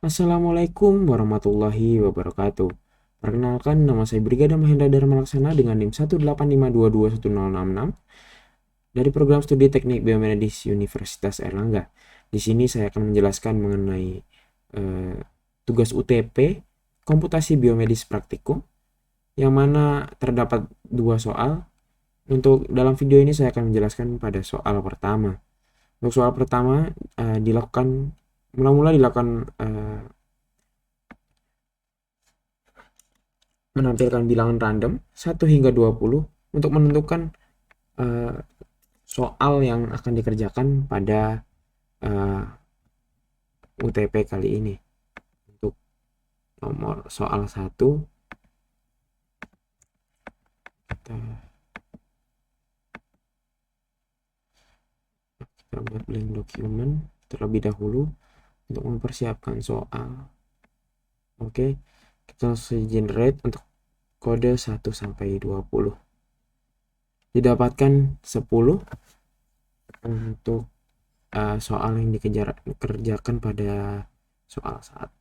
Assalamualaikum warahmatullahi wabarakatuh. Perkenalkan, nama saya Brigada Mahendra Dharma Laksana dengan NIM 185221066 dari program studi Teknik Biomedis Universitas Airlangga. Di sini saya akan menjelaskan mengenai tugas UTP Komputasi Biomedis Praktikum, yang mana terdapat dua soal. Untuk dalam video ini saya akan menjelaskan pada soal pertama. Untuk soal pertama mula-mula dilakukan menampilkan bilangan random 1 hingga 20 untuk menentukan soal yang akan dikerjakan pada UTP kali ini. Untuk nomor soal 1, kita buat blank document terlebih dahulu untuk mempersiapkan soal. Oke, kita langsung generate untuk kode 1 sampai 20. Didapatkan 10 untuk soal yang dikerjakan pada soal 1.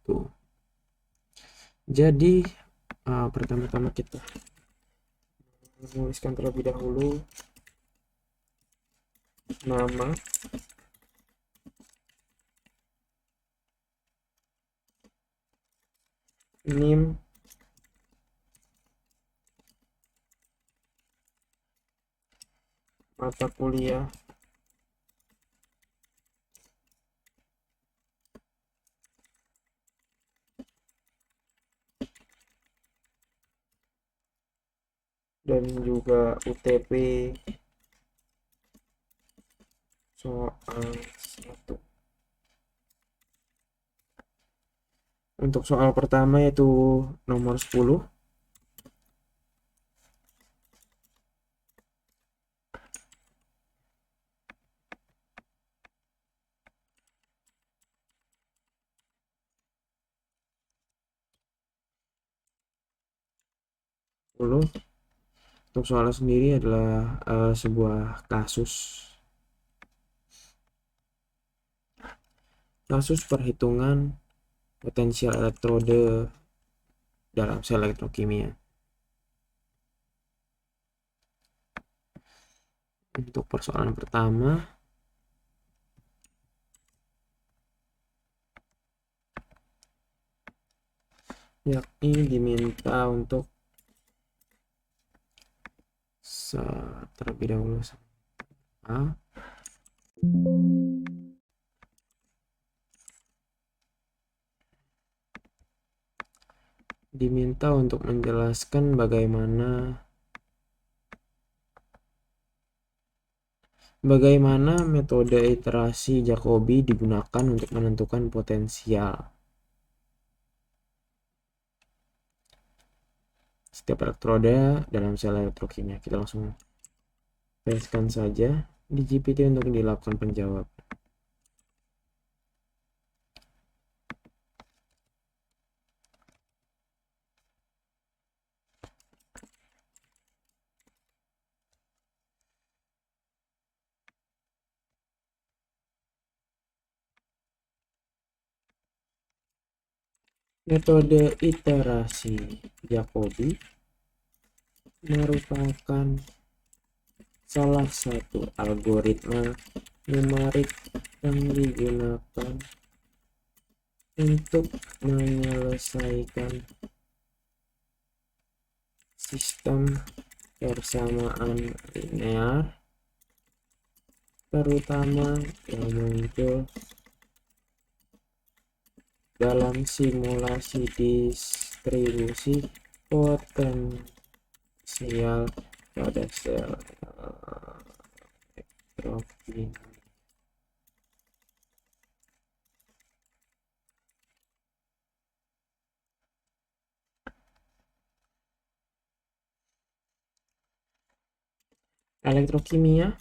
Jadi pertama-tama kita menuliskan terlebih dahulu nama, NIM, mata kuliah, dan juga UTP soal 1. Untuk soal pertama yaitu nomor 10. Untuk soalnya sendiri adalah sebuah kasus perhitungan potensial elektrode dalam sel elektrokimia. Untuk persoalan pertama, yakni diminta untuk terlebih dahulu A, diminta untuk menjelaskan bagaimana metode iterasi Jacobi digunakan untuk menentukan potensial setiap elektroda dalam sel elektrokimia. Kita langsung pastekan saja di GPT untuk dilakukan penjawab. Metode iterasi Jacobi merupakan salah satu algoritma numerik yang digunakan untuk menyelesaikan sistem persamaan linear, terutama yang muncul dalam simulasi distribusi potensial pada sel elektrokimia. Elektrokimia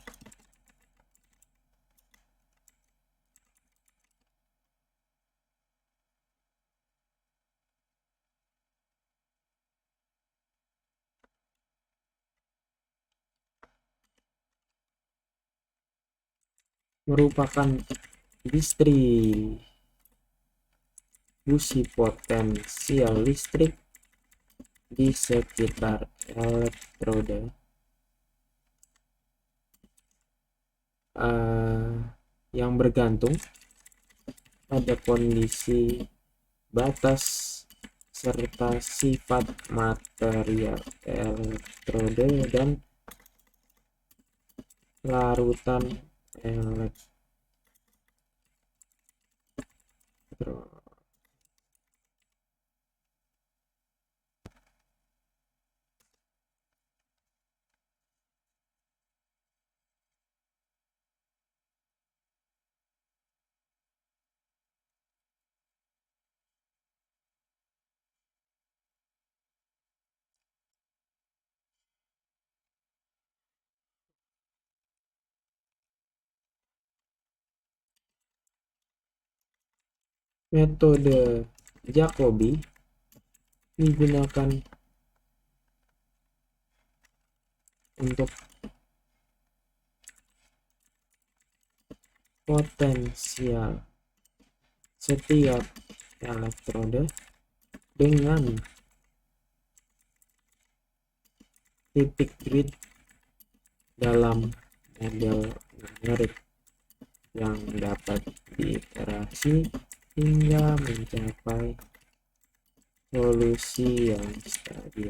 merupakan distribusi potensial listrik di sekitar elektrode yang bergantung pada kondisi batas serta sifat material elektrode dan larutan elektro. Metode Jacobi digunakan untuk potensial setiap elektrode dengan titik grid dalam model numerik yang dapat diiterasi hingga mencapai solusi yang stabil.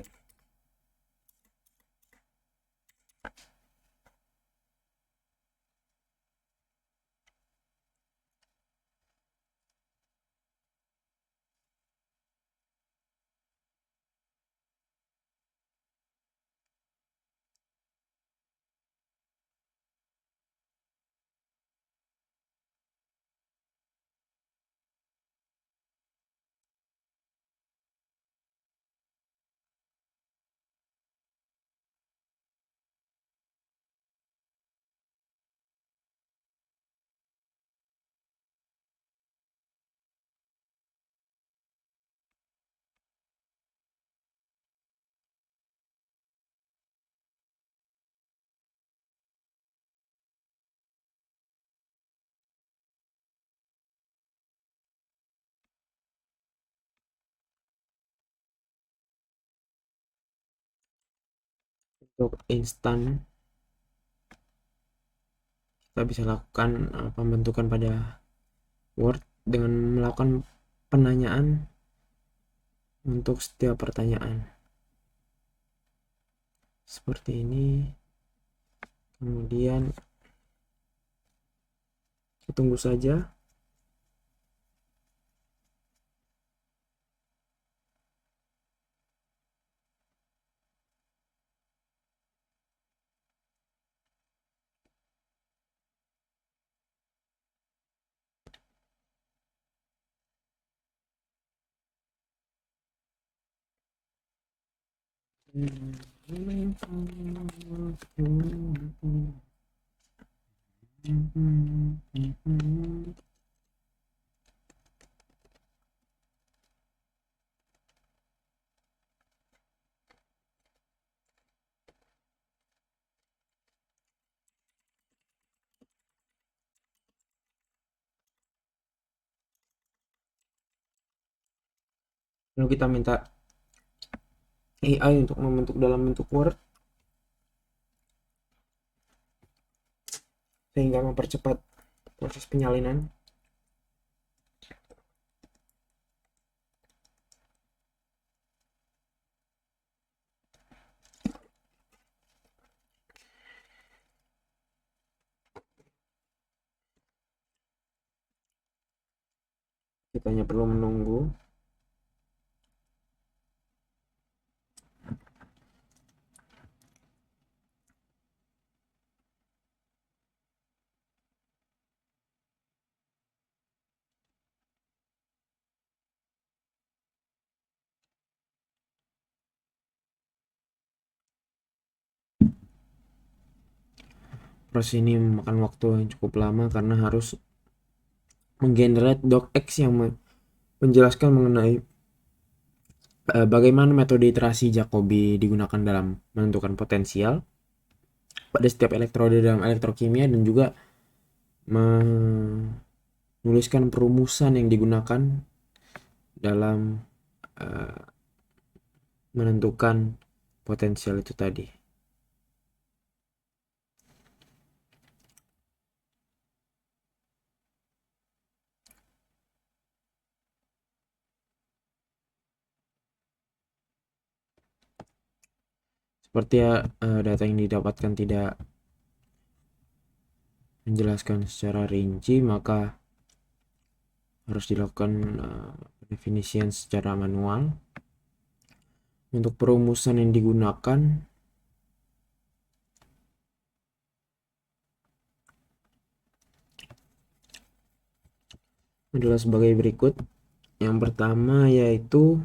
Untuk instan, kita bisa lakukan pembentukan pada Word dengan melakukan penanyaan untuk setiap pertanyaan seperti ini. Kemudian tunggu saja. Lalu kita minta AI untuk membentuk dalam bentuk Word sehingga mempercepat proses penyalinan. Kita hanya perlu menunggu. Proses ini memakan waktu yang cukup lama karena harus menggenerate docx yang menjelaskan mengenai bagaimana metode iterasi Jacobi digunakan dalam menentukan potensial pada setiap elektrode dalam elektrokimia, dan juga menuliskan perumusan yang digunakan dalam menentukan potensial itu tadi. Seperti data yang didapatkan tidak menjelaskan secara rinci, maka harus dilakukan pendefinisian secara manual. Untuk perumusan yang digunakan adalah sebagai berikut. Yang pertama yaitu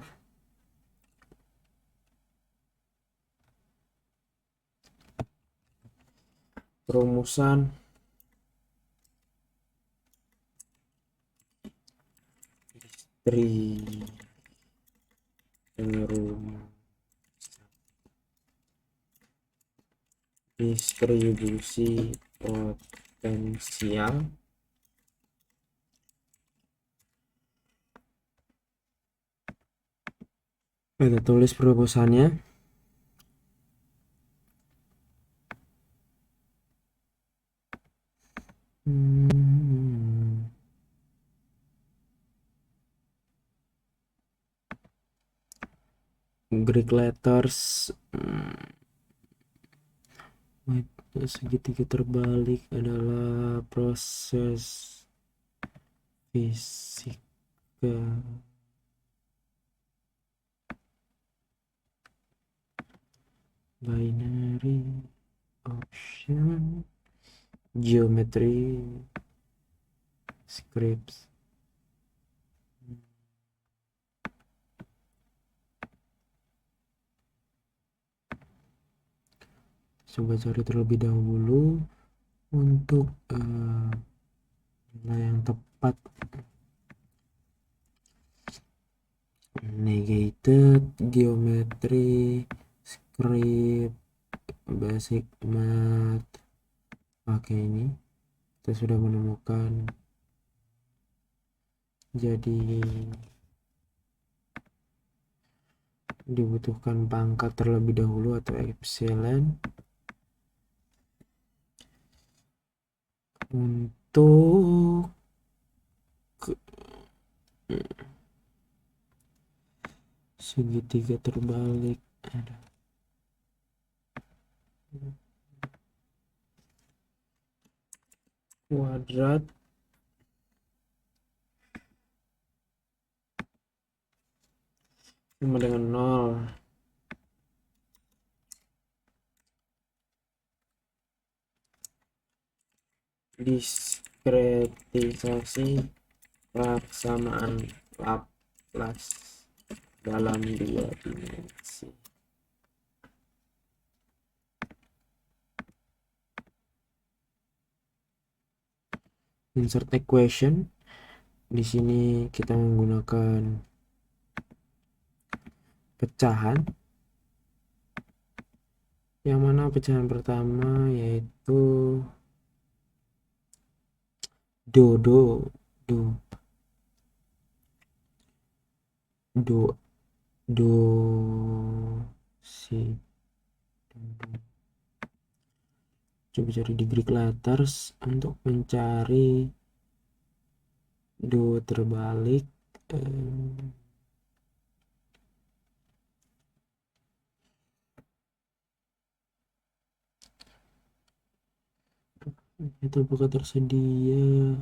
perumusan distribusi potensial kita tulis perumusannya. Greek letters, segitiga terbalik adalah proses fisika binary option geometry scripts. Coba cari terlebih dahulu untuk nilai yang tepat. Negated, geometry, script, basic math. Pakai ini kita sudah menemukan. Jadi dibutuhkan pangkat terlebih dahulu atau epsilon untuk segitiga terbalik. Ada kuadrat sama dengan 0. Diskretisasi persamaan Laplace dalam 2 dimensi. Insert equation. Di sini kita menggunakan pecahan. Yang mana pecahan pertama yaitu do si. Coba cari di Greek letters untuk mencari do terbalik. Itu apakah tersedia?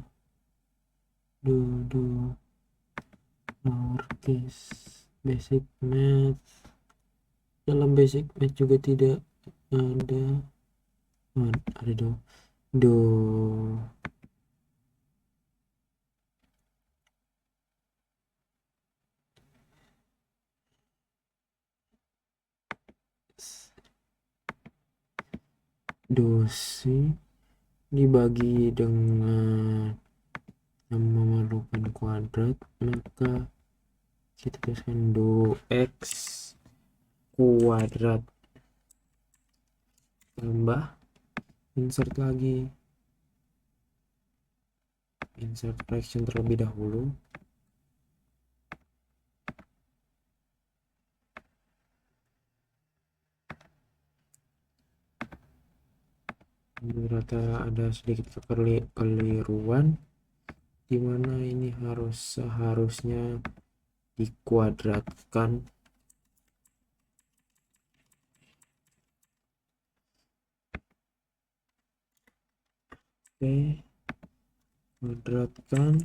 Do lowercase basic math. Dalam basic math juga tidak ada. Ada do dosi dibagi dengan yang memerlukan kuadrat, maka kita tuliskan do x kuadrat tambah insert lagi, insert fraction terlebih dahulu, ternyata ada sedikit kekeliruan di mana ini seharusnya dikuadratkan. Oke, kuadratkan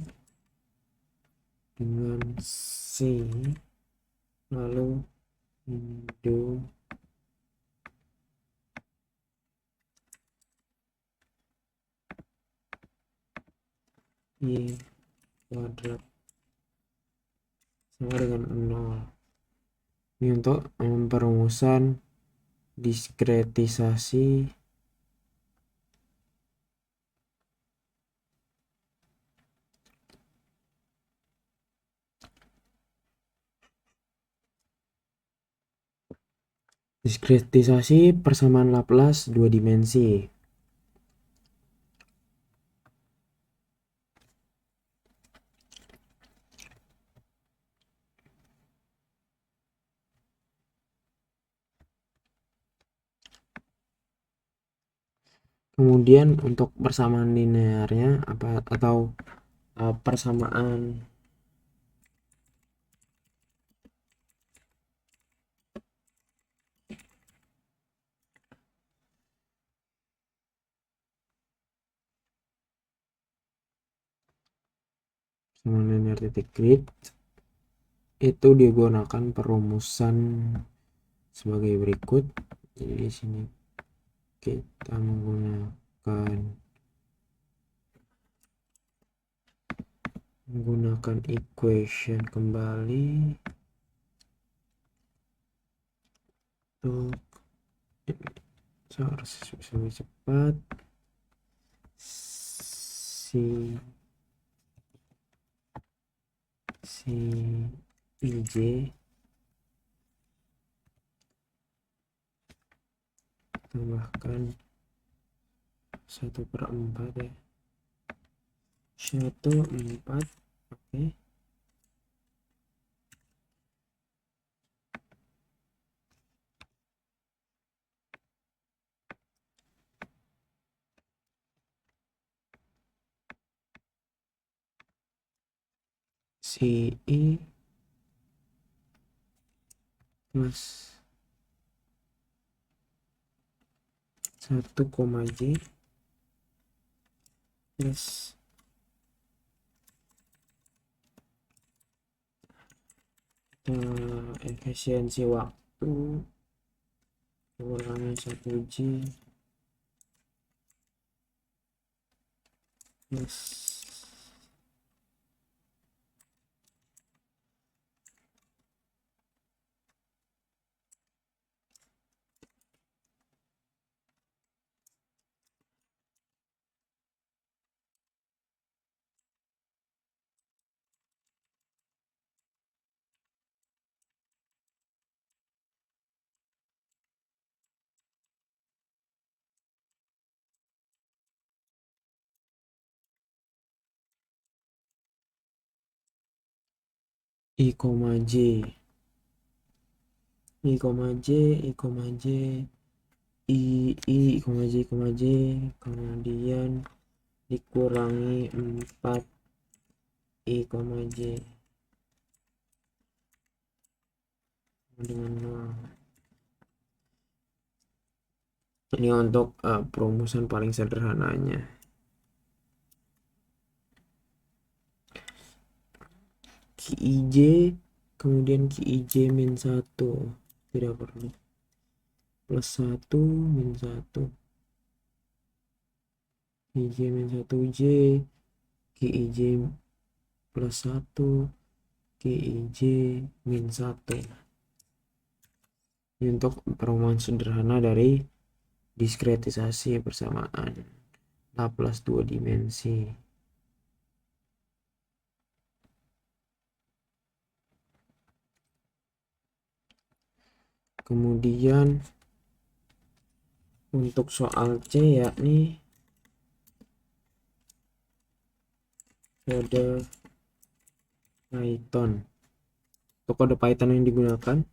dengan C, lalu Indo Y kuadrat sama dengan 0. Ini untuk perumusan diskretisasi persamaan Laplace dua dimensi. Kemudian untuk persamaan linearnya atau persamaan linear titik grid itu digunakan perumusan sebagai berikut. Jadi di sini kita menggunakan equation kembali untuk harus bisa lebih cepat. si IJ tambahkan 1/4 ya, 1/4. Oke, si I plus 1, J plus efisiensi waktu kurangi 1J plus I, J I, J kemudian dikurangi 4 I, J dengan 0. Ini untuk perumusan paling sederhananya. Qij kemudian Qij min 1 tidak perlu, plus 1 min 1 Qij min 1J Qij plus 1 Qij min 1. Ini untuk perumusan sederhana dari diskretisasi persamaan Laplace dua dimensi. Kemudian untuk soal C yakni kode Python. Untuk kode Python yang digunakan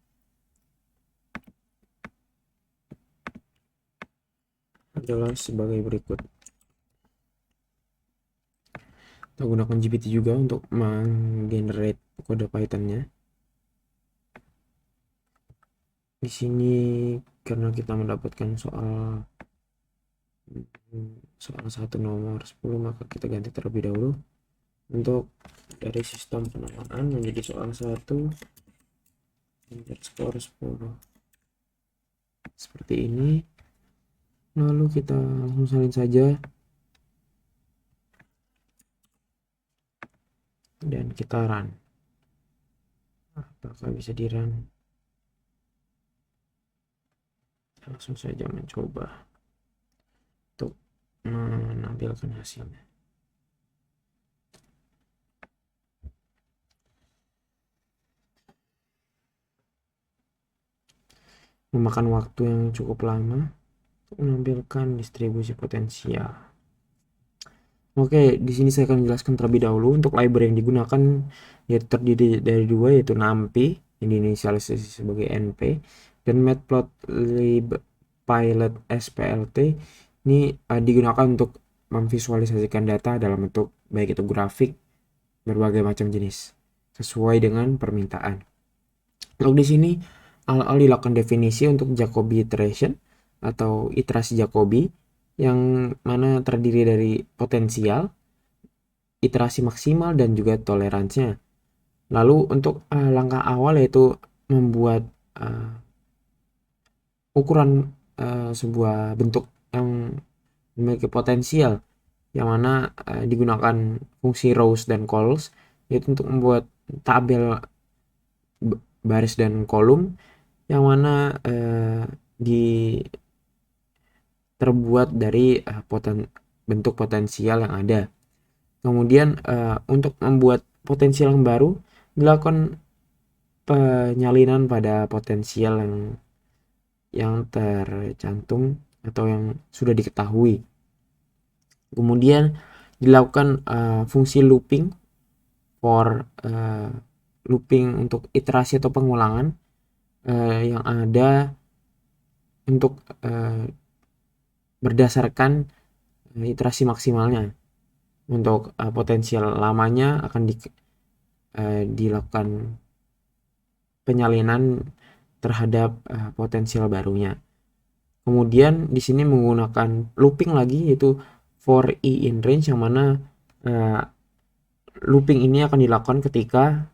adalah sebagai berikut. Kita gunakan GPT juga untuk menggenerate kode Python-nya. Di sini karena kita mendapatkan soal 1 nomor 10, maka kita ganti terlebih dahulu untuk dari sistem penamaan menjadi soal 1 underscore 10 seperti ini. Lalu kita langsung salin saja dan kita run. Apakah bisa di run? Langsung saja mencoba untuk menampilkan hasilnya. Memakan waktu yang cukup lama untuk menampilkan distribusi potensial. Oke, di sini saya akan menjelaskan terlebih dahulu untuk library yang digunakan, yaitu terdiri dari dua, yaitu NumPy yang diinisialisasi sebagai NP dan Matplotlib Pilot SPLT. Ini digunakan untuk memvisualisasikan data dalam bentuk baik itu grafik berbagai macam jenis sesuai dengan permintaan. Lalu di sini awal dilakukan definisi untuk Jacobi iteration atau iterasi Jacobi yang mana terdiri dari potensial, iterasi maksimal, dan juga toleransinya. Lalu untuk langkah awal yaitu membuat ukuran sebuah bentuk yang memiliki potensial, yang mana digunakan fungsi rows dan columns, yaitu untuk membuat tabel baris dan kolom yang mana terbuat dari bentuk potensial yang ada. Kemudian untuk membuat potensial yang baru dilakukan penyalinan pada potensial yang tercantum atau yang sudah diketahui. Kemudian dilakukan fungsi looping looping untuk iterasi atau pengulangan yang ada untuk berdasarkan iterasi maksimalnya. Untuk potensial lamanya akan dilakukan penyalinan terhadap potensial barunya. Kemudian di sini menggunakan looping lagi, yaitu for i in range, yang mana looping ini akan dilakukan ketika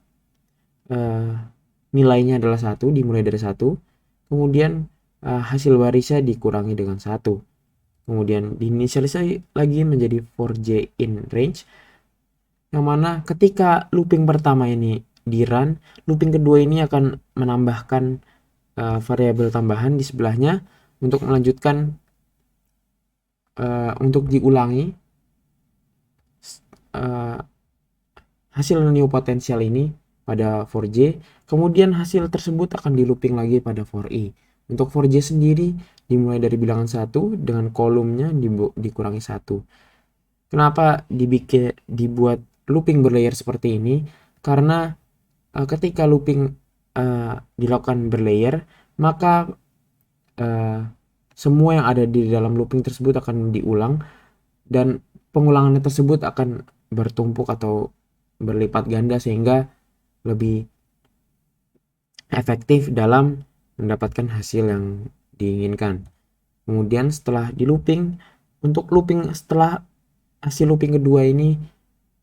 nilainya adalah 1, dimulai dari 1, kemudian hasil barisnya dikurangi dengan 1. Kemudian diinisialisasi lagi menjadi for j in range, yang mana ketika looping pertama ini di run, looping kedua ini akan menambahkan variabel tambahan di sebelahnya untuk melanjutkan untuk diulangi hasil new potensial ini pada for j. Kemudian hasil tersebut akan di looping lagi pada for i. Untuk for j sendiri dimulai dari bilangan 1 dengan kolomnya dikurangi 1. Kenapa dibuat looping berlayer seperti ini? Karena ketika looping dilakukan berlayer, maka semua yang ada di dalam looping tersebut akan diulang, dan pengulangannya tersebut akan bertumpuk atau berlipat ganda sehingga lebih efektif dalam mendapatkan hasil yang diinginkan. Kemudian setelah di looping, untuk looping setelah hasil looping kedua ini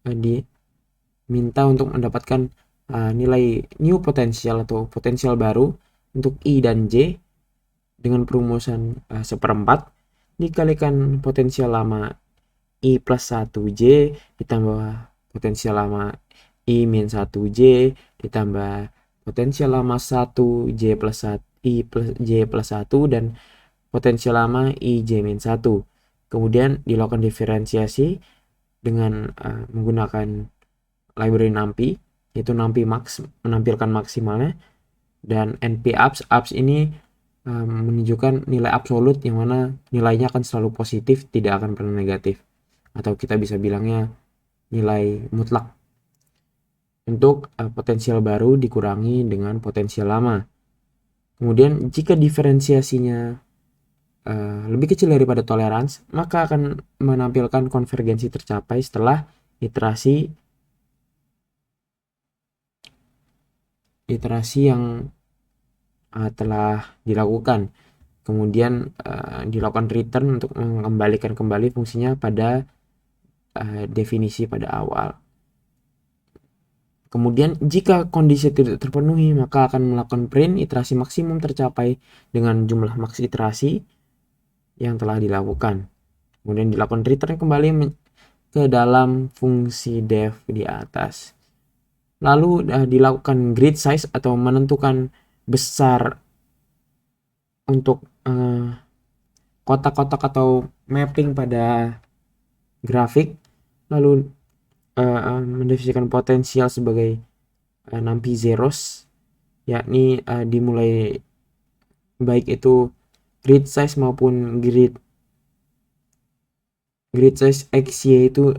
diminta untuk mendapatkan nilai new potensial atau potensial baru untuk i dan j dengan perumusan 1/4 dikalikan potensial lama i plus 1j ditambah potensial lama i min 1j ditambah potensial lama 1j plus 1 i plus j plus 1 dan potensial lama i j min 1. Kemudian dilakukan diferensiasi dengan menggunakan library NumPy, yaitu NumPy max menampilkan maksimalnya, dan NP abs ini menunjukkan nilai absolut yang mana nilainya akan selalu positif, tidak akan pernah negatif, atau kita bisa bilangnya nilai mutlak. Untuk potensial baru dikurangi dengan potensial lama. Kemudian jika diferensiasinya lebih kecil daripada tolerans, maka akan menampilkan konvergensi tercapai setelah iterasi yang telah dilakukan. Kemudian dilakukan return untuk mengembalikan kembali fungsinya pada definisi pada awal. Kemudian jika kondisi tidak terpenuhi, maka akan melakukan print iterasi maksimum tercapai dengan jumlah maks iterasi yang telah dilakukan. Kemudian dilakukan return kembali ke dalam fungsi def di atas. Lalu dilakukan grid size atau menentukan besar untuk kotak-kotak atau mapping pada grafik. Lalu mendefinisikan potensial sebagai numpy zeros, yakni dimulai baik itu grid size maupun grid size XY itu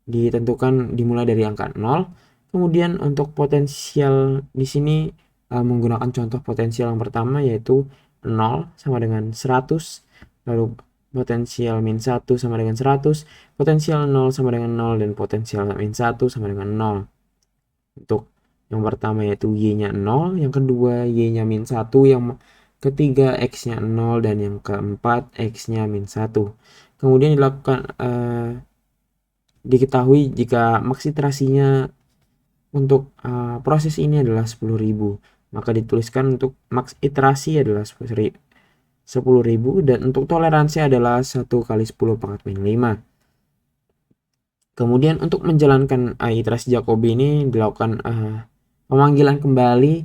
ditentukan dimulai dari angka 0. Kemudian untuk potensial di sini menggunakan contoh potensial yang pertama, yaitu 0 sama dengan 100, lalu potensial min 1 sama dengan 100, potensial 0 sama dengan 0, dan potensial min 1 sama dengan 0. Untuk yang pertama yaitu y-nya 0, yang kedua y-nya min 1, yang ketiga x-nya 0, dan yang keempat x-nya min 1. Kemudian dilakukan diketahui jika maks iterasinya untuk proses ini adalah 10.000, maka dituliskan untuk maks iterasi adalah 10.000, dan untuk toleransi adalah 1 kali 10 pangkat min 5. Kemudian untuk menjalankan iterasi Jacobi ini dilakukan pemanggilan kembali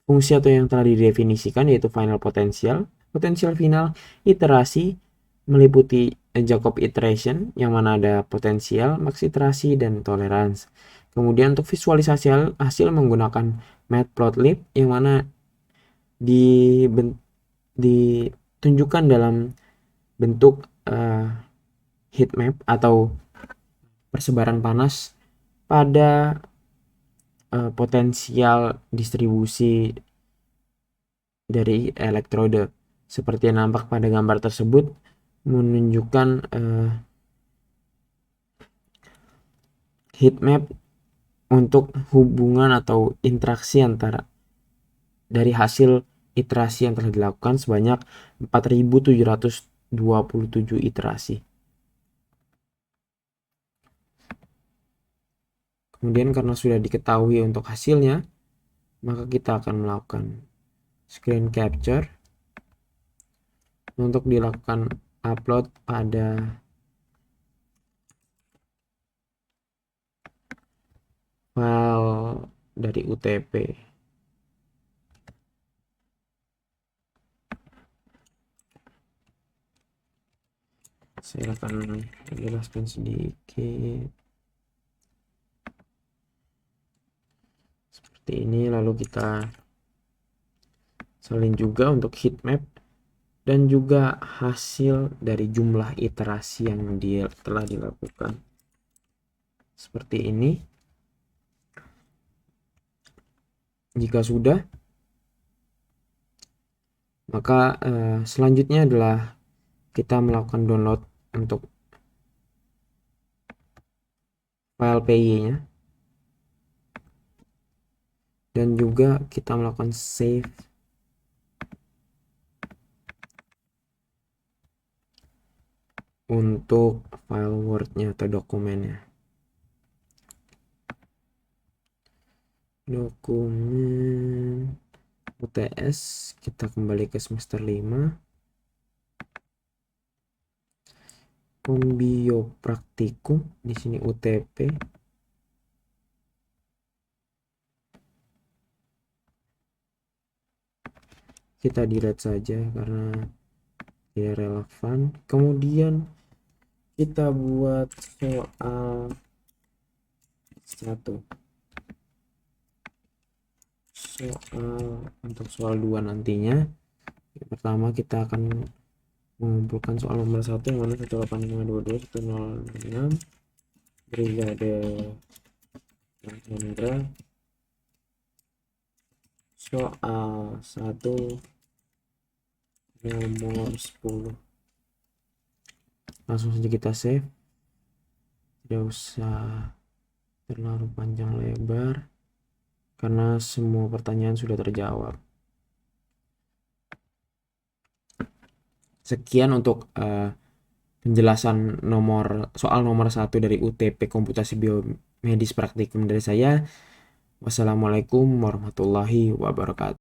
fungsi atau yang telah didefinisikan, yaitu final potential final, iterasi meliputi Jacob iteration yang mana ada potensial, maks iterasi, dan tolerance. Kemudian untuk visualisasi hasil menggunakan matplotlib yang mana ditunjukkan dalam bentuk heat map atau persebaran panas pada potensial distribusi dari elektrode. Seperti yang nampak pada gambar tersebut, menunjukkan heat map untuk hubungan atau interaksi antara dari hasil iterasi yang telah dilakukan sebanyak 4.727 iterasi. Kemudian karena sudah diketahui untuk hasilnya, maka kita akan melakukan screen capture untuk dilakukan upload pada file dari UTP. Saya akan menjelaskan sedikit seperti ini, lalu kita salin juga untuk heat map dan juga hasil dari jumlah iterasi yang telah dilakukan seperti ini. Jika sudah, maka selanjutnya adalah kita melakukan download untuk file PY-nya, dan juga kita melakukan save untuk file Word-nya atau dokumennya. Dokumen UTS, kita kembali ke semester 5. Kombio praktikum, di sini UTP. Kita delete saja karena tidak relevan. Kemudian kita buat soal 1. Untuk soal 2 nantinya. Pertama kita akan mengumpulkan soal nomor 1 yang mana 185221006 Brigade Hendra soal 1 nomor 10. Langsung saja kita save, tidak usah terlalu panjang lebar karena semua pertanyaan sudah terjawab. Sekian untuk penjelasan soal nomor 1 dari UTP Komputasi Biomedis Praktikum dari saya. Wassalamualaikum warahmatullahi wabarakatuh.